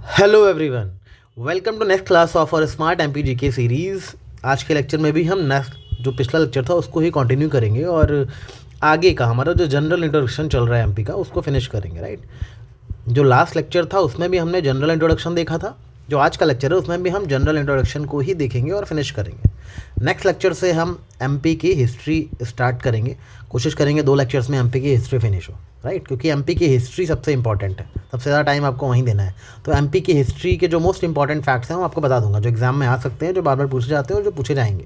Hello everyone, welcome to next class of our smart MP GK series. आज के lecture में भी हम नेक्स्ट जो पिछला लेक्चर था उसको ही कंटिन्यू करेंगे और आगे का हमारा जो जनरल इंट्रोडक्शन चल रहा है एमपी का उसको फिनिश करेंगे। राइट, जो लास्ट लेक्चर था उसमें भी हमने जनरल इंट्रोडक्शन देखा था, जो आज का लेक्चर है उसमें भी हम जनरल इंट्रोडक्शन को ही देखेंगे और फिनिश करेंगे। नेक्स्ट लेक्चर से हम एमपी की हिस्ट्री स्टार्ट करेंगे, कोशिश करेंगे 2 लेक्चर्स में एमपी की हिस्ट्री फिनिश हो। राइट, क्योंकि एमपी की हिस्ट्री सबसे इंपॉर्टेंट है, सबसे ज़्यादा टाइम आपको वहीं देना है। तो एमपी की हिस्ट्री के जो मोस्ट इंपॉर्टेंट फैक्ट्स हैं वो आपको बता दूंगा, जो एग्जाम में आ सकते हैं, जो बार बार पूछे जाते हैं और जो पूछे जाएंगे,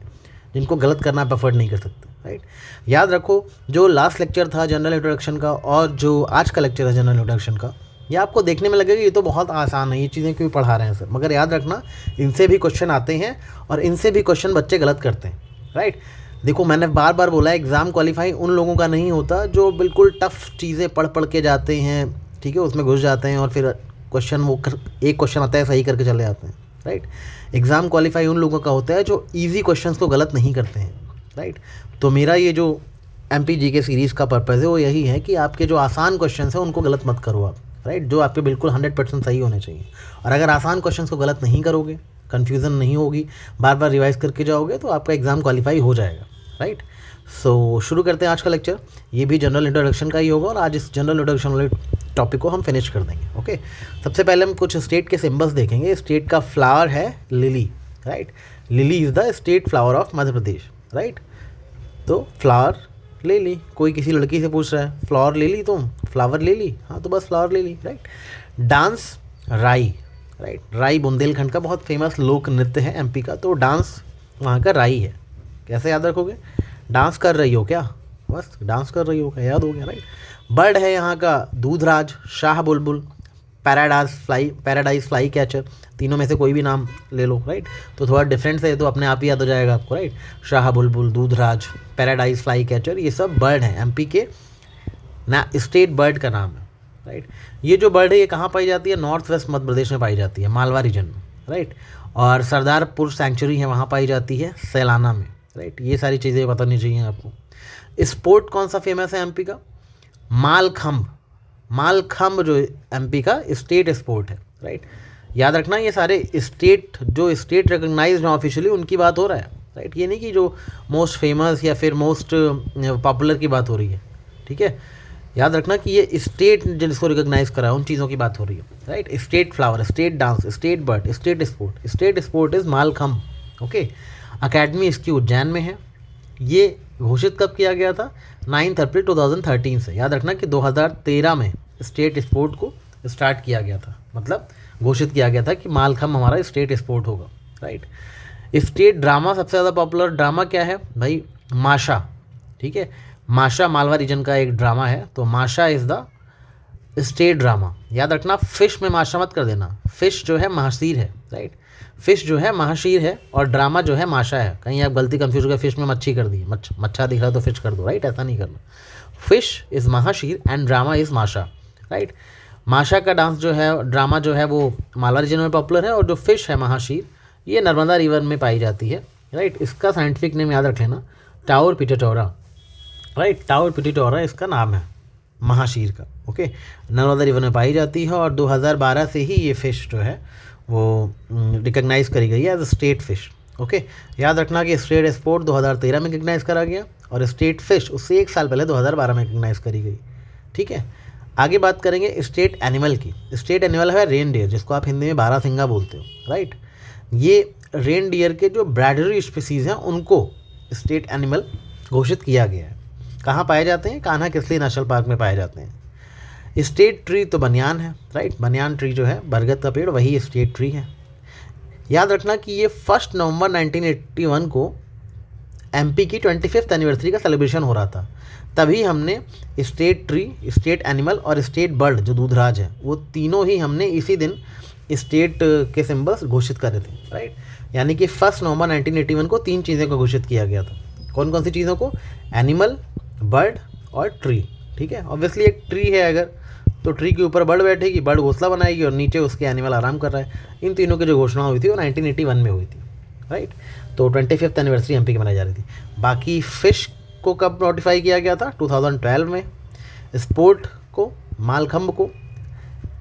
जिनको गलत करना आप अफोर्ड नहीं कर सकते। राइट, याद रखो, जो लास्ट लेक्चर था जनरल इंट्रोडक्शन का और जो आज का लेक्चर है जनरल इंट्रोडक्शन का, ये आपको देखने में लगेगा ये तो बहुत आसान है, ये चीज़ें क्यों पढ़ा रहे हैं सर, मगर याद रखना इनसे भी क्वेश्चन आते हैं और इनसे भी क्वेश्चन बच्चे गलत करते हैं। राइट, देखो मैंने बार बार बोला एग्ज़ाम क्वालिफाई उन लोगों का नहीं होता जो बिल्कुल टफ चीज़ें पढ़ पढ़ के जाते हैं, ठीक है, उसमें घुस जाते हैं और फिर क्वेश्चन एक क्वेश्चन आता है सही करके चले जाते हैं। राइट, एग्ज़ाम क्वालिफाई उन लोगों का होता है जो ईजी क्वेश्चंस को गलत नहीं करते हैं। राइट, तो मेरा ये जो एमपी जीके सीरीज़ का पर्पज़ है वो यही है कि आपके जो आसान क्वेश्चन हैं उनको गलत मत करो आप। राइट, जो आपके बिल्कुल 100% सही होने चाहिए। और अगर आसान क्वेश्चन को गलत नहीं करोगे, कन्फ्यूज़न नहीं होगी, बार बार रिवाइज करके जाओगे तो आपका एग्ज़ाम क्वालिफाई हो जाएगा। राइट, सो शुरू करते हैं आज का लेक्चर। ये भी जनरल इंट्रोडक्शन का ही होगा और आज इस जनरल इंट्रोडक्शन वाले टॉपिक को हम फिनिश कर देंगे। ओके, सबसे पहले हम कुछ स्टेट के सिंबल्स देखेंगे। स्टेट का फ्लावर है lily. Right, lily is the state flower of Madhya Pradesh. Right, तो फ्लावर ले ली, कोई किसी लड़की से पूछ रहा है फ्लावर ले ली तुम, फ्लावर ले ली, हाँ तो बस फ्लावर ले ली। राइट, डांस राई। राइट, राई बुंदेलखंड का बहुत फेमस लोक नृत्य है एमपी का, तो डांस वहाँ का राई है। कैसे याद रखोगे, डांस कर रही हो क्या, बस डांस कर रही हो क्या, याद हो गया। राइट, बर्ड है यहाँ का दूधराज, शाह बुलबुल, पैराडाइज फ्लाई कैचर, तीनों में से कोई भी नाम ले लो। राइट, तो थोड़ा डिफरेंस है तो अपने आप ही याद हो जाएगा आपको। राइट, शाह बुलबुल, दूधराज, पैराडाइज फ्लाई कैचर, ये सब बर्ड हैं एमपी के ना, स्टेट बर्ड का नाम है। राइट, ये जो बर्ड है ये कहाँ पाई जाती है, नॉर्थ वेस्ट मध्य प्रदेश में पाई जाती है, मालवा रीजन में। राइट, और सरदारपुर सेंचुरी है वहाँ पाई जाती है सैलाना में। राइट, ये सारी चीज़ें बतानी चाहिए आपको। स्पोर्ट कौन सा फेमस है एमपी का, मालखम्ब। मालखम्ब जो एमपी का स्टेट स्पोर्ट है। राइट, याद रखना ये सारे स्टेट जो स्टेट रिकग्नाइज्ड हैं ऑफिशियली उनकी बात हो रहा है। राइट, ये नहीं कि जो मोस्ट फेमस या फिर मोस्ट पॉपुलर की बात हो रही है। ठीक है, याद रखना कि ये स्टेट जिसको रिकॉग्नाइज करा है उन चीज़ों की बात हो रही है। Right, state flower, state dance, state bird, state sport is Mallakhamb. Okay, academy इसकी उज्जैन में है। ये घोषित कब किया गया था, 9 अप्रैल 2013 से। याद रखना कि 2013 में स्टेट स्पोर्ट को स्टार्ट किया गया था, मतलब घोषित किया गया था कि मालखम्ब हमारा स्टेट स्पोर्ट होगा। राइट, स्टेट ड्रामा, सबसे ज़्यादा पॉपुलर ड्रामा क्या है भाई, माशा। ठीक है, माशा मालवा रीजन का एक ड्रामा है, तो माशा इज़ द स्टेट ड्रामा। याद रखना फिश में माशा मत कर देना, फिश जो है महाशीर है। राइट, फिश जो है महाशीर है और ड्रामा जो है माशा है। कहीं आप गलती कंफ्यूज हो गए, फिश में मच्छी कर दी, मच्छा दिख रहा है तो फिश कर दो। राइट, ऐसा नहीं करना। Fish is mahseer and drama is माशा। राइट, माशा का डांस जो है, ड्रामा जो है वो मालवा रीजन में पॉपुलर है और जो फिश है महाशीर ये नर्मदा रिवर में पाई जाती है। राइट, इसका साइंटिफिक नेम याद रख लेना, टावर पिटेटोरा। राइट, टावर पिटेटोरा इसका नाम है महाशीर का। ओके, नर्मदा रिवर में पाई जाती है और 2012 से ही ये फ़िश जो है वो रिकग्नाइज़ करी गई है as a state fish. Okay, याद रखना कि स्टेट स्पोर्ट 2013 में रिकग्नाइज़ करा गया और स्टेट फ़िश उससे 1 साल पहले 2012 में रिकग्नाइज़ करी गई। ठीक है, आगे बात करेंगे स्टेट एनिमल की। स्टेट एनिमल है रेन डियर, जिसको आप हिंदी में बारहसिंगा बोलते हो। राइट, ये रेन डियर के जो ब्रैडरी स्पीसीज़ हैं उनको स्टेट एनिमल घोषित किया गया है। कहाँ पाए जाते हैं, कान्हा किसली नेशनल पार्क में पाए जाते हैं। स्टेट ट्री तो बनियान है। राइट, बनियान ट्री जो है बरगद का पेड़, वही स्टेट ट्री है। याद रखना कि ये 1 नवंबर 1981 को एमपी की 25th एनिवर्सरी का सेलिब्रेशन हो रहा था, तभी हमने स्टेट ट्री, स्टेट एनिमल और स्टेट बर्ड जो दूधराज है वो तीनों ही हमने इसी दिन स्टेट के सिंबल्स घोषित करे थे। राइट, यानी कि 1 नवंबर 1981 को 3 चीज़ों को घोषित किया गया था। कौन कौन सी चीज़ों को, एनिमल, बर्ड और ट्री। ठीक है, ऑब्वियसली एक ट्री है अगर, तो ट्री के ऊपर बर्ड बैठेगी, बर्ड घोंसला बनाएगी और नीचे उसके एनिमल आराम कर रहा है। इन तीनों की जो घोषणा हुई थी वो 1981 में हुई थी। राइट, तो 25th एनिवर्सरी एमपी की मनाई जा रही थी। बाकी फिश को कब नोटिफाई किया गया था, 2012 में। स्पोर्ट को, मालखम्ब को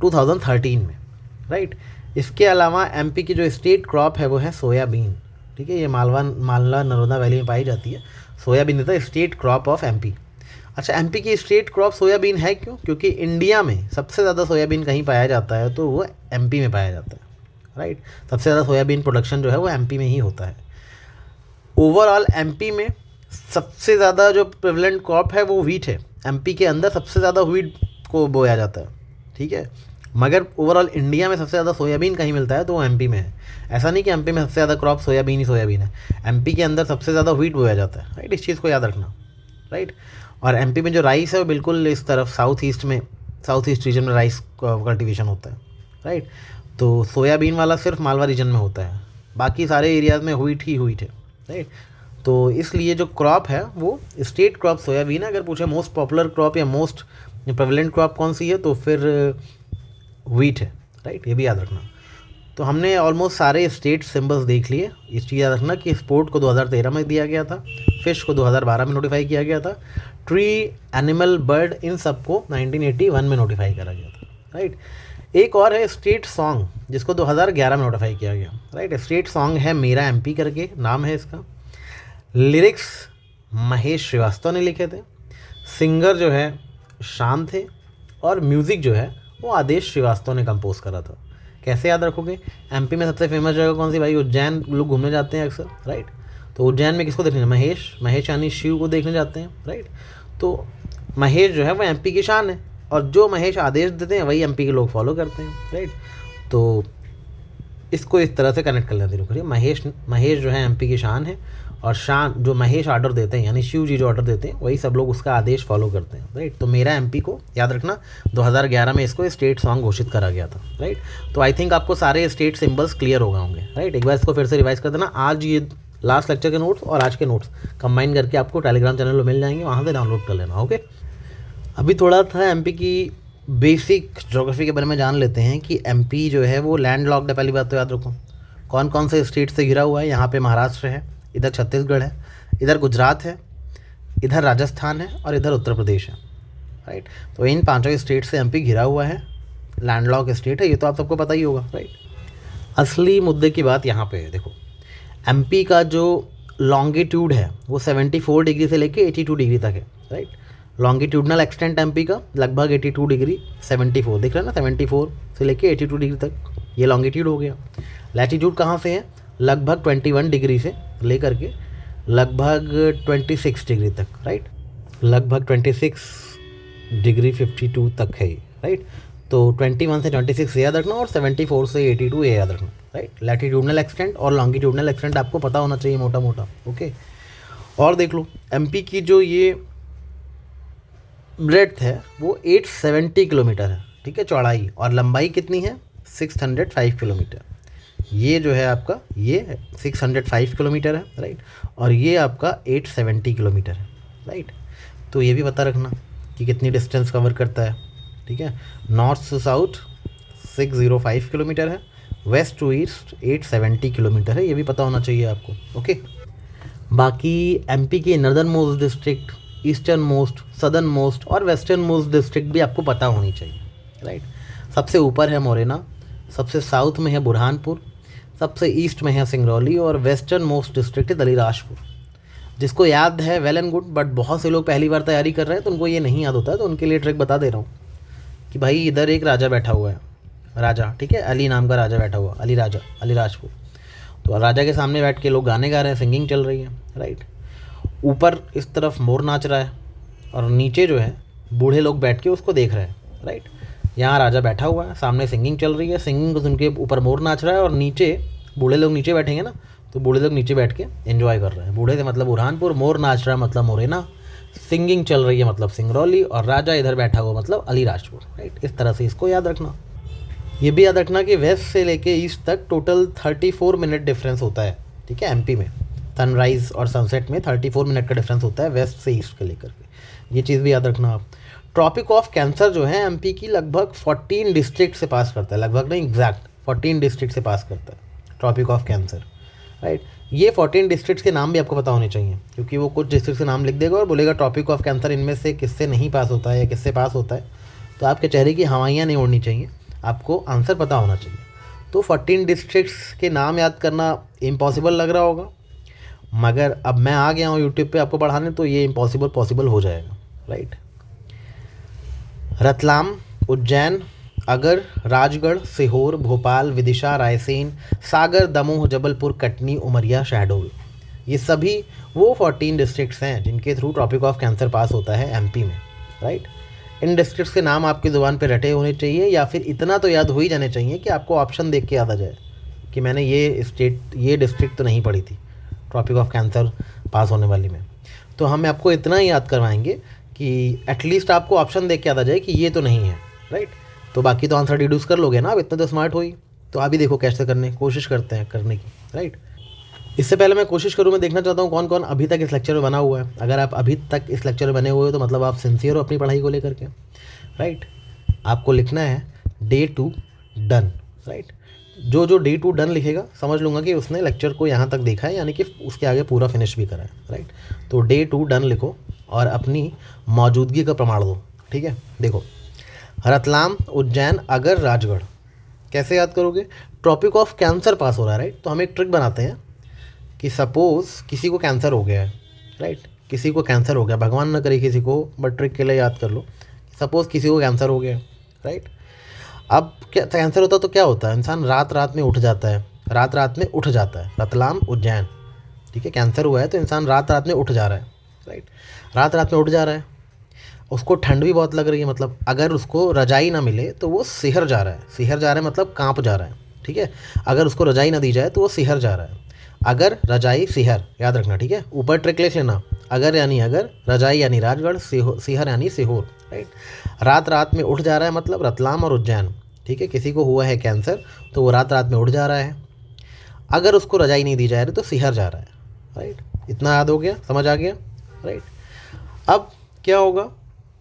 2013 में। राइट। इसके अलावा एमपी की जो स्टेट क्रॉप है वो है सोयाबीन, ठीक है। ये मालवा नर्मदा वैली में पाई जाती है। Soybean is the state crop of MP. अच्छा, एमपी की स्टेट क्रॉप सोयाबीन है क्यों? क्योंकि इंडिया में सबसे ज़्यादा सोयाबीन कहीं पाया जाता है तो वो एमपी में पाया जाता है, राइट। सबसे ज़्यादा सोयाबीन प्रोडक्शन जो है वो एमपी में ही होता है। ओवरऑल एमपी में सबसे ज़्यादा जो प्रेवलेंट क्रॉप है वो व्हीट है। एमपी के अंदर सबसे ज़्यादा व्हीट को बोया जाता है, ठीक है। मगर ओवरऑल इंडिया में सबसे ज़्यादा सोयाबीन कहीं मिलता है तो वो एमपी में है। ऐसा नहीं कि एमपी में सबसे ज़्यादा क्रॉप सोयाबीन ही सोयाबीन है। एमपी के अंदर सबसे ज़्यादा व्हीट बोया जाता है, राइट। इस चीज़ को याद रखना, राइट। और एमपी में जो राइस है वो बिल्कुल इस तरफ साउथ ईस्ट रीजन में राइस कल्टिवेशन होता है, राइट। तो सोयाबीन वाला सिर्फ मालवा रीजन में होता है, बाकी सारे एरियाज़ में व्हीट है, राइट। तो इसलिए जो क्रॉप है वो स्टेट क्रॉप सोयाबीन है। अगर पूछे मोस्ट पॉपुलर क्रॉप या मोस्ट प्रेवलेंट क्रॉप कौन सी है तो फिर व्हीट है, राइट। ये भी याद रखना। तो हमने ऑलमोस्ट सारे स्टेट सिंबल्स देख लिए। इस चीज़ याद रखना कि स्पोर्ट को 2013 में दिया गया था, फिश को 2012 में नोटिफाई किया गया था, ट्री, एनिमल, बर्ड, इन सबको 1981 में नोटिफाई करा गया था, राइट। एक और है स्टेट सॉन्ग जिसको 2011 में नोटिफाई किया गया, राइट। स्टेट सॉन्ग है मेरा एमपी करके नाम है इसका। लिरिक्स महेश श्रीवास्तव ने लिखे थे, सिंगर जो है शान थे, और म्यूज़िक जो है वो आदेश श्रीवास्तव ने कंपोज करा था। कैसे याद रखोगे? एमपी में सबसे फेमस जगह कौन सी भाई? उज्जैन लोग घूमने जाते हैं अक्सर, राइट। तो उज्जैन में किसको देखने? महेश यानी शिव को देखने जाते हैं, राइट। तो महेश जो है वो एमपी की शान है, और जो महेश आदेश देते हैं वही एमपी के लोग फॉलो करते हैं, राइट। तो इसको इस तरह से कनेक्ट कर लेते हैं। महेश जो है एमपी की शान है, और शान जो महेश ऑर्डर देते हैं यानी शिव जी जो ऑर्डर देते हैं वही सब लोग उसका आदेश फॉलो करते हैं, राइट। तो मेरा एमपी को याद रखना 2011 में इसको स्टेट सॉन्ग घोषित करा गया था, राइट। तो आई थिंक आपको सारे स्टेट सिंबल्स क्लियर हो गए होंगे, राइट। एक बार इसको फिर से रिवाइज कर देना। आज ये लास्ट लेक्चर के नोट्स और आज के नोट्स कंबाइन करके आपको टेलीग्राम चैनल में मिल जाएंगे, वहाँ से डाउनलोड कर लेना, ओके। अभी थोड़ा था एमपी की बेसिक ज्योग्राफी के बारे में जान लेते हैं कि एमपी जो है वो लैंड लॉक्ड है। पहली बात तो याद रखो कौन कौन से स्टेट से घिरा हुआ है। यहाँ पे महाराष्ट्र है, इधर छत्तीसगढ़ है, इधर गुजरात है, इधर राजस्थान है, और इधर उत्तर प्रदेश है, राइट। तो इन पांचों स्टेट से एमपी घिरा हुआ है, लैंडलॉक स्टेट है, ये तो आप सबको पता ही होगा, राइट। असली मुद्दे की बात यहाँ पे है। देखो एमपी का जो लॉन्गिट्यूड है वो 74 डिग्री से लेके 82 डिग्री तक है, राइट। लॉन्गिट्यूडनल एक्सटेंट एमपी का लगभग 82 डिग्री, 74 दिख रहा है ना, 74 से लेके 82 डिग्री तक ये लॉन्गिट्यूड हो गया। लैटीट्यूड कहाँ से है? लगभग 21 डिग्री से लेकर के लगभग 26 डिग्री तक, राइट। लगभग 26 डिग्री 52 तक है, राइट। तो 21 से 26 याद रखना, और 74 से 82 याद रखना, राइट। लैटीट्यूडनल एक्सटेंट और लॉन्गिट्यूडनल एक्सटेंट आपको पता होना चाहिए मोटा मोटा, ओके। और देख लो एमपी की जो ये ब्रेड्थ है वो 870 किलोमीटर है, ठीक है, चौड़ाई, और लंबाई कितनी है? 605 किलोमीटर। ये जो है आपका ये 605 किलोमीटर है, राइट। और ये आपका 870 किलोमीटर है, राइट। तो ये भी पता रखना कि कितनी डिस्टेंस कवर करता है, ठीक है। नॉर्थ टू साउथ 605 किलोमीटर है, वेस्ट टू ईस्ट 870 किलोमीटर है, ये भी पता होना चाहिए आपको, ओके। बाकी एमपी के northern most district, eastern most, southern most और वेस्टर्न मोस्ट डिस्ट्रिक्ट भी आपको पता होनी चाहिए, राइट। सबसे ऊपर है मोरेना, सबसे साउथ में है बुरहानपुर, सबसे ईस्ट में है सिंगरौली, और वेस्टर्न मोस्ट डिस्ट्रिक्ट है दलीराजपुर। जिसको याद है वेल एंड गुड, बट बहुत से लोग पहली बार तैयारी कर रहे हैं तो उनको ये नहीं याद होता है, तो उनके लिए ट्रिक बता दे रहा हूँ कि भाई इधर एक राजा बैठा हुआ है, राजा, ठीक है, अली नाम का राजा बैठा हुआ, अली राजा, अलीराजपुर। तो राजा के सामने बैठ के लोग गाने गा रहे हैं, सिंगिंग चल रही है, राइट। ऊपर इस तरफ मोर नाच रहा है, और नीचे जो है बूढ़े लोग बैठ के उसको देख रहे हैं, राइट। यहाँ राजा बैठा हुआ है, सामने सिंगिंग चल रही है, सिंगिंग को सुन के ऊपर मोर नाच रहा है, और नीचे बूढ़े लोग नीचे बैठेंगे ना, तो बूढ़े लोग नीचे बैठ के एंजॉय कर रहे हैं। बूढ़े से मतलब बुरहानपुर, मोर नाच रहा है मतलब मोरेना, सिंगिंग चल रही है मतलब सिंगरौली, और राजा इधर बैठा हुआ मतलब अलीराजपुर, राइट। इस तरह से इसको याद रखना। ये भी याद रखना कि वेस्ट से लेके ईस्ट तक टोटल 34 मिनट डिफरेंस होता है, ठीक है। एमपी में सनराइज़ और सनसेट में 34 मिनट का डिफरेंस होता है वेस्ट से ईस्ट के लेकर के, ये चीज़ भी याद रखना आप। ट्रॉपिक ऑफ कैंसर जो है एमपी की लगभग 14 डिस्ट्रिक्ट से पास करता है, लगभग नहीं एग्जैक्ट 14 डिस्ट्रिक्ट से पास करता है ट्रॉपिक ऑफ कैंसर, राइट। ये 14 डिस्ट्रिक्ट्स के नाम भी आपको पता होने चाहिए, क्योंकि वो कुछ डिस्ट्रिक्ट के नाम लिख देगा और बोलेगा ट्रॉपिक ऑफ कैंसर इनमें से किससे नहीं पास होता है या किससे पास होता है। तो आपके चेहरे की हवाइयाँ नहीं उड़नी चाहिए, आपको आंसर पता होना चाहिए। तो 14 डिस्ट्रिक्ट्स के नाम याद करना इम्पॉसिबल लग रहा होगा, मगर अब मैं आ गया हूँ यूट्यूब पे आपको पढ़ाने, तो ये इम्पॉसिबल पॉसिबल हो जाएगा, राइट। रतलाम, उज्जैन, अगर, राजगढ़, सीहोर, भोपाल, विदिशा, रायसेन, सागर, दमोह, जबलपुर, कटनी, उमरिया, शहडोल, ये सभी वो 14 डिस्ट्रिक्ट्स हैं जिनके थ्रू ट्रॉपिक ऑफ कैंसर पास होता है एमपी में, राइट। इन डिस्ट्रिक्ट्स के नाम आपकी ज़ुबान पे रटे होने चाहिए, या फिर इतना तो याद हो ही जाने चाहिए कि आपको ऑप्शन देख के याद आ जाए कि मैंने ये डिस्ट्रिक्ट तो नहीं पढ़ी थी ट्रॉपिक ऑफ कैंसर पास होने वाली में। तो हम आपको इतना ही याद करवाएंगे कि एटलीस्ट आपको ऑप्शन देख के याद आ जाए कि ये तो नहीं है, राइट। तो बाकी तो आंसर डिड्यूस कर लोगे ना, अब इतने तो स्मार्ट हो ही। तो आप भी देखो कैसे कोशिश करते हैं करने की, राइट। इससे पहले मैं कोशिश करूँ, मैं देखना चाहता हूँ कौन कौन अभी तक इस लेक्चर में बना हुआ है। अगर आप अभी तक इस लेक्चर में बने हुए हो तो मतलब आप सिंसियर हो अपनी पढ़ाई को लेकर के, राइट। आपको लिखना है डे 2 डन, राइट। जो डे 2 डन लिखेगा समझ लूँगा कि उसने लेक्चर को यहाँ तक देखा है, यानी कि उसके आगे पूरा फिनिश भी करा है, राइट। तो डे 2 डन लिखो और अपनी मौजूदगी का प्रमाण दो, ठीक है। देखो, रतलाम, उज्जैन, अगर, राजगढ़ कैसे याद करोगे? ट्रॉपिक ऑफ कैंसर पास हो रहा है, राइट। तो हम एक ट्रिक बनाते हैं कि सपोज़ किसी को कैंसर हो गया है, राइट। किसी को कैंसर हो गया, भगवान न करे किसी को, बट ट्रिक के लिए याद कर लो। सपोज़ किसी को कैंसर हो गया, राइट। अब क्या कैंसर होता है तो क्या होता है, इंसान रात रात में उठ जाता है, रात रात में उठ जाता है। रतलाम, उज्जैन, ठीक है, कैंसर हुआ है तो इंसान रात रात में उठ जा रहा है, राइट। रात रात में उठ जा रहा है, उसको ठंड भी बहुत लग रही है, मतलब अगर उसको रजाई ना मिले तो वो सिहर जा रहा है। सिहर जा रहा है मतलब कांप जा रहा है, ठीक है। अगर उसको रजाई ना दी जाए तो वो सिहर जा रहा है। अगर, रजाई, सिहर याद रखना, ठीक है। ऊपर ट्रिक लिख लेना, अगर यानी अगर, रजाई यानी राजगढ़, सिहर यानी सीहोर, राइट। रात रात में उठ जा रहा है मतलब रतलाम और उज्जैन, ठीक है। किसी को हुआ है कैंसर तो वो रात रात में उठ जा रहा है। अगर उसको रजाई नहीं दी जा रही तो सिहर जा रहा है, राइट। इतना याद हो गया, समझ आ गया, राइट। अब क्या होगा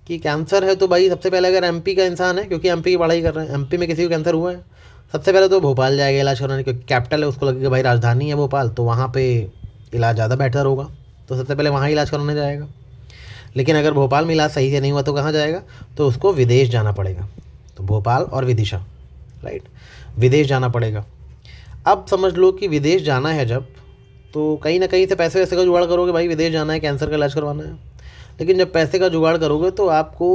कि कैंसर है तो भाई सबसे पहले अगर एमपी का इंसान है, क्योंकि एमपी की पढ़ाई कर रहे हैं, एमपी में किसी को कैंसर हुआ है, सबसे पहले तो भोपाल जाएगा इलाज कराने, क्योंकि कैपिटल है, उसको लगेगा भाई राजधानी है भोपाल, तो वहाँ पे इलाज ज़्यादा बेहतर होगा, तो सबसे पहले वहाँ इलाज कराने जाएगा। लेकिन अगर भोपाल में इलाज सही से नहीं हुआ तो कहाँ जाएगा, तो उसको विदेश जाना पड़ेगा। तो भोपाल और विदिशा, राइट, विदेश जाना पड़ेगा। अब समझ लो कि विदेश जाना है जब, तो कहीं ना कहीं से पैसे वैसे का जुगाड़ करोगे, भाई विदेश जाना है, कैंसर का इलाज करवाना है। लेकिन जब पैसे का जुगाड़ करोगे तो आपको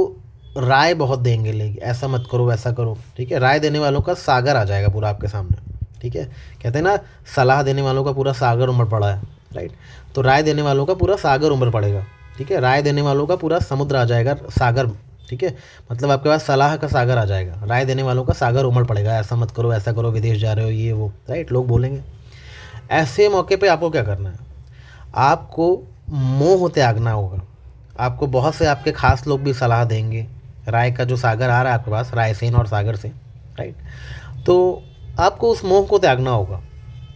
राय बहुत देंगे लोग, ऐसा मत करो वैसा करो, ठीक है। राय देने वालों का सागर आ जाएगा पूरा आपके सामने, ठीक है। कहते हैं ना, सलाह देने वालों का पूरा सागर उमड़ पड़ा है, राइट। तो राय देने वालों का पूरा सागर उमड़ पड़ेगा, ठीक है। राय देने वालों का पूरा समुद्र आ जाएगा, सागर, ठीक है। मतलब आपके पास सलाह का सागर आ जाएगा, राय देने वालों का सागर उमड़ पड़ेगा, ऐसा मत करो ऐसा करो, विदेश जा रहे हो, ये वो, राइट, लोग बोलेंगे। ऐसे मौके पे आपको क्या करना है, आपको मोह त्यागना होगा। आपको बहुत से आपके खास लोग भी सलाह देंगे, राय का जो सागर आ रहा है आपके पास, रायसेन और सागर से, राइट। तो आपको उस मोह को त्यागना होगा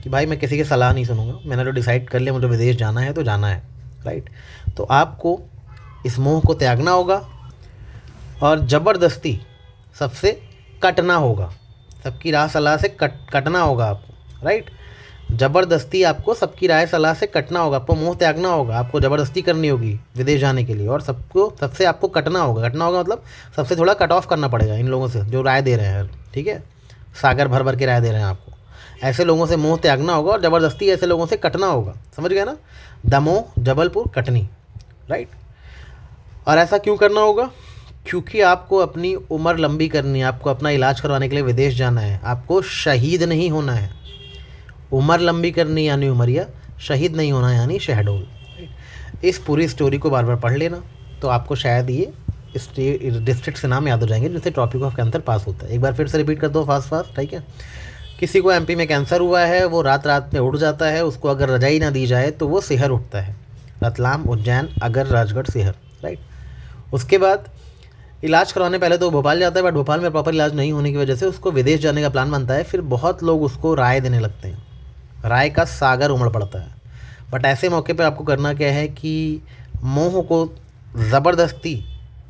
कि भाई मैं किसी की सलाह नहीं सुनूंगा, मैंने तो डिसाइड कर लिया मुझे विदेश जाना है तो जाना है, राइट। तो आपको इस मोह को त्यागना होगा और ज़बरदस्ती सबसे कटना होगा, सबकी राय सलाह से कटना होगा आपको, राइट। ज़बरदस्ती आपको सबकी राय सलाह से कटना होगा, आपको मोह त्यागना होगा, आपको ज़बरदस्ती करनी होगी विदेश जाने के लिए, और सबसे आपको कटना होगा। कटना होगा मतलब सबसे थोड़ा कट ऑफ करना पड़ेगा इन लोगों से जो राय दे रहे हैं, ठीक है, सागर भर भर के राय दे रहे हैं आपको। ऐसे लोगों से मोह त्यागना होगा और ज़बरदस्ती ऐसे लोगों से कटना होगा, समझ गए ना। दमोह, जबलपुर, कटनी, राइट। और ऐसा क्यों करना होगा, क्योंकि आपको अपनी उम्र लंबी करनी है, आपको अपना इलाज करवाने के लिए विदेश जाना है, आपको शहीद नहीं होना है। उम्र लंबी करनी यानी उमरिया, शहीद नहीं होना यानी शहडोल। इस पूरी स्टोरी को बार बार पढ़ लेना, तो आपको शायद ये डिस्ट्रिक्ट से नाम याद हो जाएंगे जिससे ट्रॉपिक ऑफ कैंसर पास होता है। एक बार फिर से रिपीट कर दो फास्ट, ठीक है। किसी को एमपी में कैंसर हुआ है, वो रात रात में उठ जाता है, उसको अगर रजाई ना दी जाए तो वो सिहर उठता है। रतलाम, उज्जैन, अगर, राजगढ़, सिहर, राइट। उसके बाद इलाज करवाने पहले तो भोपाल जाता है, बट भोपाल में प्रॉपर इलाज नहीं होने की वजह से उसको विदेश जाने का प्लान बनता है। फिर बहुत लोग उसको राय देने लगते हैं, राय का सागर उमड़ पड़ता है। बट ऐसे मौके पे आपको करना क्या है कि मोह को ज़बरदस्ती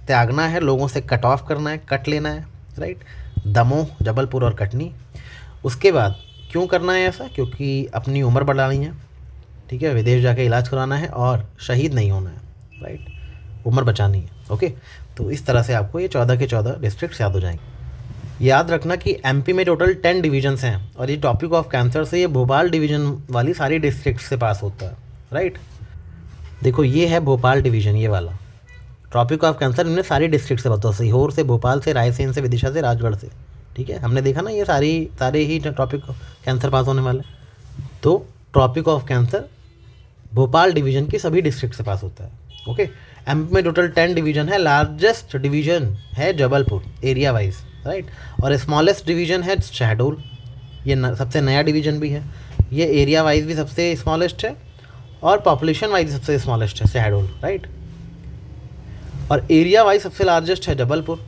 त्यागना है, लोगों से कट ऑफ करना है, कट लेना है, राइट। दमोह, जबलपुर और कटनी। उसके बाद क्यों करना है ऐसा, क्योंकि अपनी उम्र बढ़ानी है, ठीक है, विदेश जाके इलाज कराना है और शहीद नहीं होना है, राइट, उम्र बचानी है, ओके। तो इस तरह से आपको ये 14 के 14 डिस्ट्रिक्ट्स याद हो जाएंगे। याद रखना कि एमपी में टोटल 10 डिवीजन्स हैं और ये टॉपिक ऑफ कैंसर से ये भोपाल डिवीज़न वाली सारी डिस्ट्रिक्ट से पास होता है, राइट। देखो ये है भोपाल डिवीज़न, ये वाला टॉपिक ऑफ कैंसर इनमें सारी डिस्ट्रिक्ट से होता है, सीहोर से, भोपाल से, रायसेन से, विदिशा से, राजगढ़ से, ठीक है। हमने देखा ना ये सारे ही टॉपिक कैंसर पास होने वाले। तो topic of cancer Bhopal division की सभी डिस्ट्रिक्ट से पास होता है, ओके। एमपी में टोटल 10 डिवीज़न है, लार्जेस्ट डिवीज़न है जबलपुर एरिया वाइज, राइट, और स्मॉलेस्ट डिवीज़न है शहडोल, ये सबसे नया डिवीज़न भी है, ये एरिया वाइज भी सबसे स्मॉलेस्ट है और पॉपुलेशन वाइज सबसे स्मॉलेस्ट है शहडोल, राइट, और एरिया वाइज सबसे लार्जेस्ट है जबलपुर।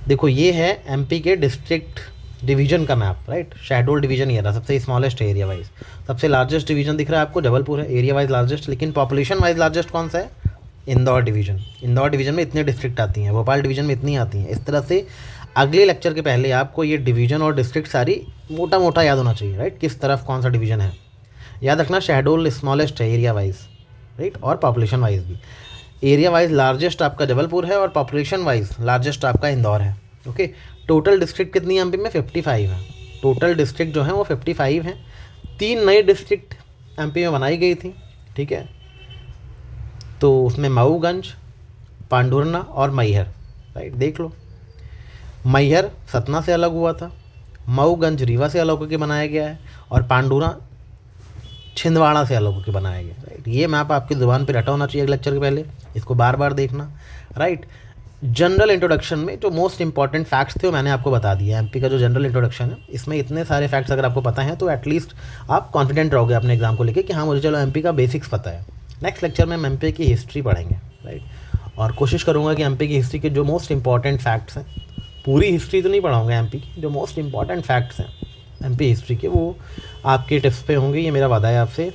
देखो ये है एमपी के डिस्ट्रिक्ट डिवीज़न का मैप, राइट। शहडोल डिवीज़न ये रहा, सबसे स्मॉलेस्ट है एरिया वाइज, सबसे लार्जेस्ट डिवीज़न दिख रहा है आपको जबलपुर है, एरिया वाइज लार्जेस्ट, लेकिन पॉपुलेशन वाइज लार्जेस्ट कौन सा है? इंदौर डिवीज़न। इंदौर डिवीज़न में इतने डिस्ट्रिक्ट आती हैं, भोपाल डिवीज़न में इतनी आती हैं। इस तरह से अगले लेक्चर के पहले आपको ये डिवीज़न और डिस्ट्रिक्ट सारी मोटा मोटा याद होना चाहिए, राइट, किस तरफ कौन सा डिवीज़न है। याद रखना शहडोल स्मॉलेस्ट है एरिया वाइज, राइट, और पॉपुलेशन वाइज भी। एरिया वाइज लार्जेस्ट आपका जबलपुर है और पॉपुलेशन वाइज लार्जेस्ट आपका इंदौर है, ओके। टोटल डिस्ट्रिक्ट कितनी है एमपी में? 55 है। टोटल डिस्ट्रिक्ट जो हैं वो 55 हैं। 3 नई डिस्ट्रिक्ट एमपी में बनाई गई थी, ठीक है। तो उसमें मऊगंज, पांडुरना और मैहर, राइट, देख लो। मैहर सतना से अलग हुआ था, मऊगंज रीवा से अलग होकर बनाया गया है और पांडुरा छिंदवाड़ा से अलग होकर बनाया गया, राइट। ये मैप आपकी ज़ुबान पे रटा होना चाहिए अगले लेक्चर के पहले, इसको बार बार देखना, राइट। जनरल इंट्रोडक्शन में जो मोस्ट इंपॉर्टेंट फैक्ट्स थे वो मैंने आपको बता दिया। एमपी का जो जनरल इंट्रोडक्शन है इसमें इतने सारे फैक्ट्स अगर आपको पता हैं तो एटलीस्ट आप कॉन्फिडेंट रहोगे अपने एग्जाम को लेके कि हाँ मुझे चलो एमपी का बेसिक्स पता है। नेक्स्ट लेक्चर में हम एमपी की हिस्ट्री पढ़ेंगे, राइट, और कोशिश करूँगा कि एमपी की हिस्ट्री के जो मोस्ट इंपॉर्टेंट फैक्ट्स हैं, पूरी हिस्ट्री तो नहीं पढ़ाऊँगा, एमपी की जो मोस्ट इंपॉर्टेंट फैक्ट्स हैं एमपी हिस्ट्री के वो आपके टिप्स पे होंगे, ये मेरा वादा है आपसे।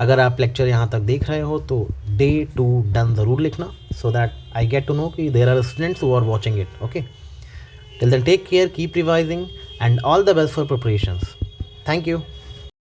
अगर आप लेक्चर यहाँ तक देख रहे हो तो डे 2 डन ज़रूर लिखना, so that I get to know कि there are students who are watching it, okay. Till then take care, keep revising and all the best for preparations. Thank you.